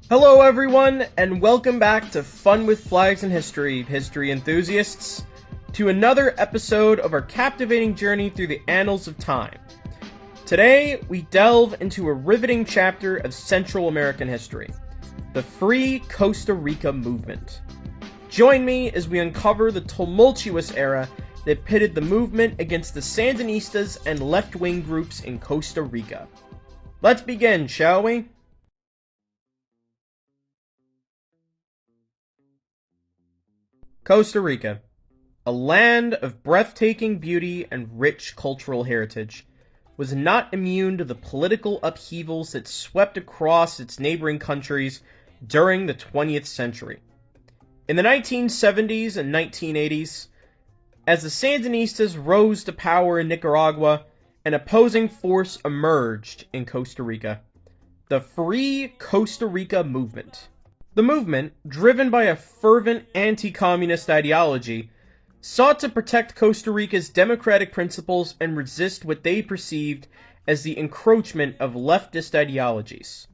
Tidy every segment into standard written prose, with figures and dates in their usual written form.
Hello everyone, and welcome back to Fun with Flags and History, history enthusiasts, to another episode of our captivating journey through the annals of time. Today, we delve into a riveting chapter of Central American history, the Free Costa Rica movement. Join me as we uncover the tumultuous era that pitted the movement against the Sandinistas and left-wing groups in Costa Rica. Let's begin, shall we? Costa Rica, a land of breathtaking beauty and rich cultural heritage, was not immune to the political upheavals that swept across its neighboring countries during the 20th century. In the 1970s and 1980s, as the Sandinistas rose to power in Nicaragua, an opposing force emerged in Costa Rica, the Free Costa Rica movement. The movement, driven by a fervent anti-communist ideology, sought to protect Costa Rica's democratic principles and resist what they perceived as the encroachment of leftist ideologies.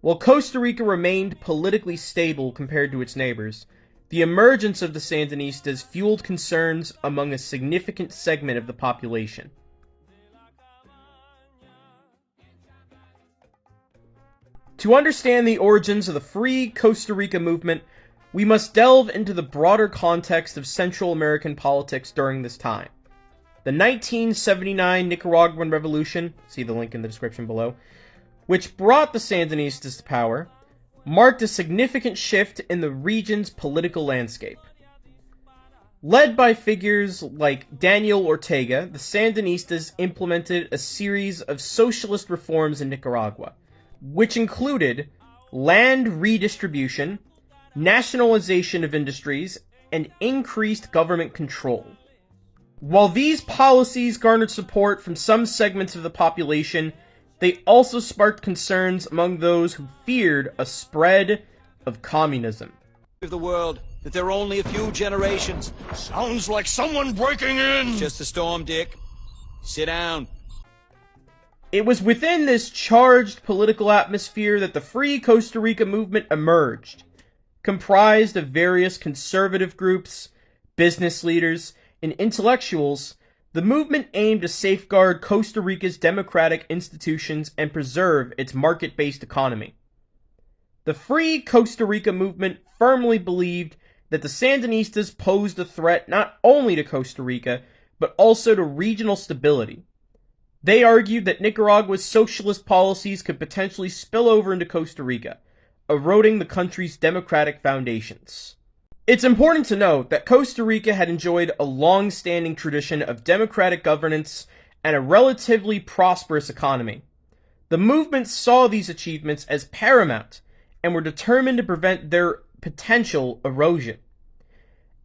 While Costa Rica remained politically stable compared to its neighbors, the emergence of the Sandinistas fueled concerns among a significant segment of the population. To understand the origins of the Free Costa Rica movement, we must delve into the broader context of Central American politics during this time. The 1979 Nicaraguan Revolution, see the link in the description below, which brought the Sandinistas to power, marked a significant shift in the region's political landscape. Led by figures like Daniel Ortega, the Sandinistas implemented a series of socialist reforms in Nicaragua, which included land redistribution, nationalization of industries, and increased government control. While these policies garnered support from some segments of the population, they also sparked concerns among those who feared a spread of communism. Of the world, that there are only a few generations. Sounds like someone breaking in! Just a storm, Dick. Sit down. It was within this charged political atmosphere that the Free Costa Rica movement emerged, comprised of various conservative groups, business leaders, and intellectuals. The movement aimed to safeguard Costa Rica's democratic institutions and preserve its market-based economy. The Free Costa Rica movement firmly believed that the Sandinistas posed a threat not only to Costa Rica, but also to regional stability. They argued that Nicaragua's socialist policies could potentially spill over into Costa Rica, eroding the country's democratic foundations. It's important to note that Costa Rica had enjoyed a long-standing tradition of democratic governance and a relatively prosperous economy. The movement saw these achievements as paramount and were determined to prevent their potential erosion.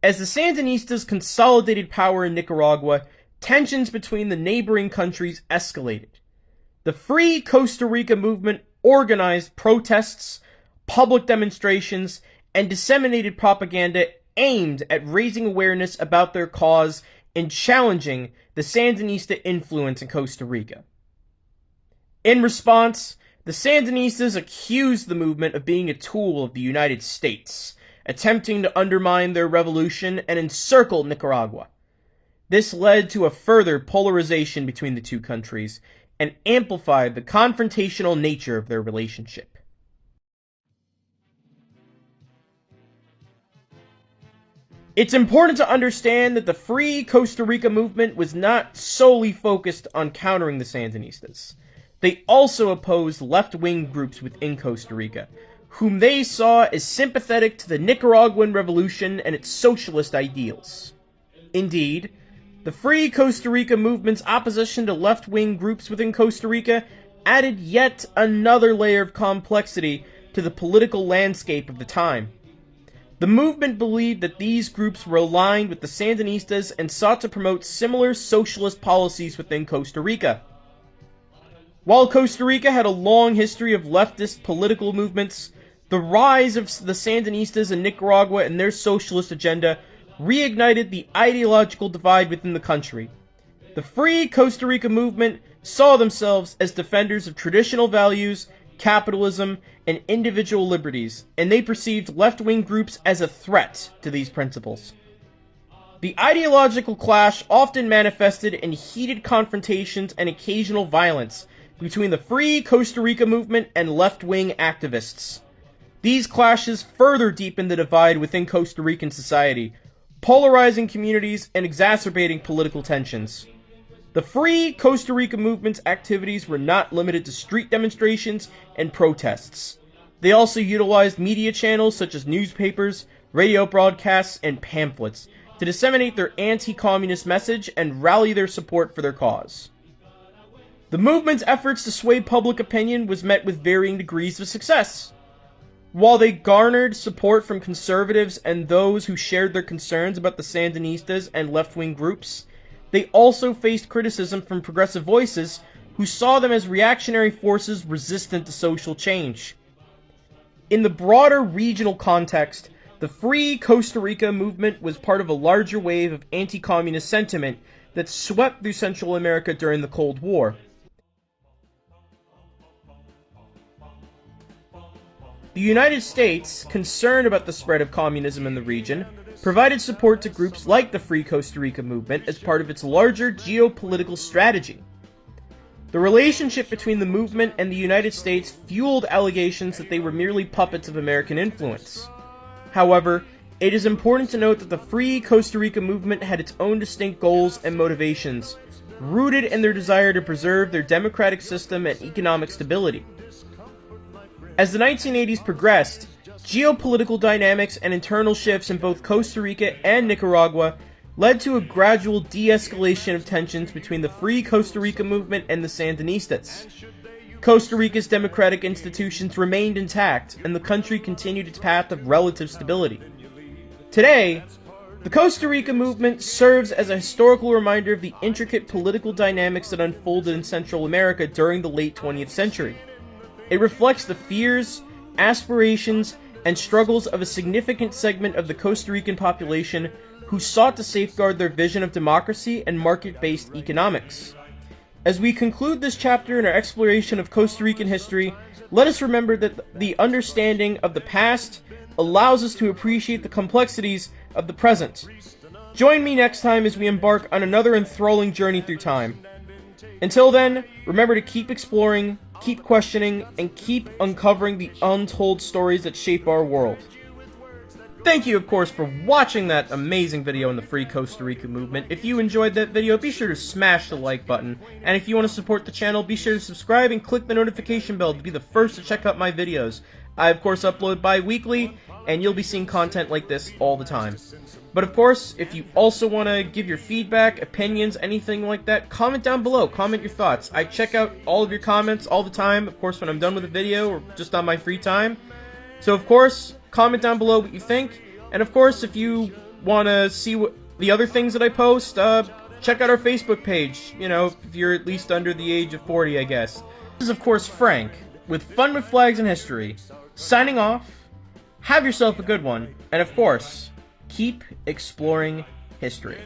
As the Sandinistas consolidated power in Nicaragua, tensions between the neighboring countries escalated. The Free Costa Rica movement organized protests, public demonstrations, and disseminated propaganda aimed at raising awareness about their cause and challenging the Sandinista influence in Costa Rica. In response, the Sandinistas accused the movement of being a tool of the United States, attempting to undermine their revolution and encircle Nicaragua. This led to a further polarization between the two countries and amplified the confrontational nature of their relationship. It's important to understand that the Free Costa Rica movement was not solely focused on countering the Sandinistas. They also opposed left-wing groups within Costa Rica, whom they saw as sympathetic to the Nicaraguan Revolution and its socialist ideals. Indeed, the Free Costa Rica movement's opposition to left-wing groups within Costa Rica added yet another layer of complexity to the political landscape of the time. The movement believed that these groups were aligned with the Sandinistas and sought to promote similar socialist policies within Costa Rica. While Costa Rica had a long history of leftist political movements, the rise of the Sandinistas in Nicaragua and their socialist agenda reignited the ideological divide within the country. The Free Costa Rica movement saw themselves as defenders of traditional values capitalism, and individual liberties, and they perceived left-wing groups as a threat to these principles. The ideological clash often manifested in heated confrontations and occasional violence between the Free Costa Rica movement and left-wing activists. These clashes further deepened the divide within Costa Rican society, polarizing communities and exacerbating political tensions. The Free Costa Rica movement's activities were not limited to street demonstrations and protests. They also utilized media channels such as newspapers, radio broadcasts, and pamphlets to disseminate their anti-communist message and rally their support for their cause. The movement's efforts to sway public opinion was met with varying degrees of success. While they garnered support from conservatives and those who shared their concerns about the Sandinistas and left-wing groups, they also faced criticism from progressive voices who saw them as reactionary forces resistant to social change. In the broader regional context, the Free Costa Rica movement was part of a larger wave of anti-communist sentiment that swept through Central America during the Cold War. The United States, concerned about the spread of communism in the region, provided support to groups like the Free Costa Rica movement as part of its larger geopolitical strategy. The relationship between the movement and the United States fueled allegations that they were merely puppets of American influence. However, it is important to note that the Free Costa Rica movement had its own distinct goals and motivations, rooted in their desire to preserve their democratic system and economic stability. As the 1980s progressed, geopolitical dynamics and internal shifts in both Costa Rica and Nicaragua led to a gradual de-escalation of tensions between the Free Costa Rica movement and the Sandinistas. Costa Rica's democratic institutions remained intact, and the country continued its path of relative stability. Today, the Costa Rica movement serves as a historical reminder of the intricate political dynamics that unfolded in Central America during the late 20th century. It reflects the fears, aspirations, and struggles of a significant segment of the Costa Rican population who sought to safeguard their vision of democracy and market-based economics. As we conclude this chapter in our exploration of Costa Rican history, let us remember that the understanding of the past allows us to appreciate the complexities of the present. Join me next time as we embark on another enthralling journey through time. Until then, remember to keep exploring, keep questioning, and keep uncovering the untold stories that shape our world. Thank you, of course, for watching that amazing video on the Free Costa Rica movement. If you enjoyed that video, be sure to smash the like button. And if you want to support the channel, be sure to subscribe and click the notification bell to be the first to check out my videos. I, of course, upload bi-weekly, and you'll be seeing content like this all the time. But of course, if you also want to give your feedback, opinions, anything like that, comment down below. Comment your thoughts. I check out all of your comments all the time, of course, when I'm done with a video or just on my free time. So, of course, comment down below what you think. And, of course, if you want to see what the other things that I post, check out our Facebook page. You know, if you're at least under the age of 40, I guess. This is, of course, Frank, with Fun with Flags and History, signing off. Have yourself a good one. And, of course, keep exploring history.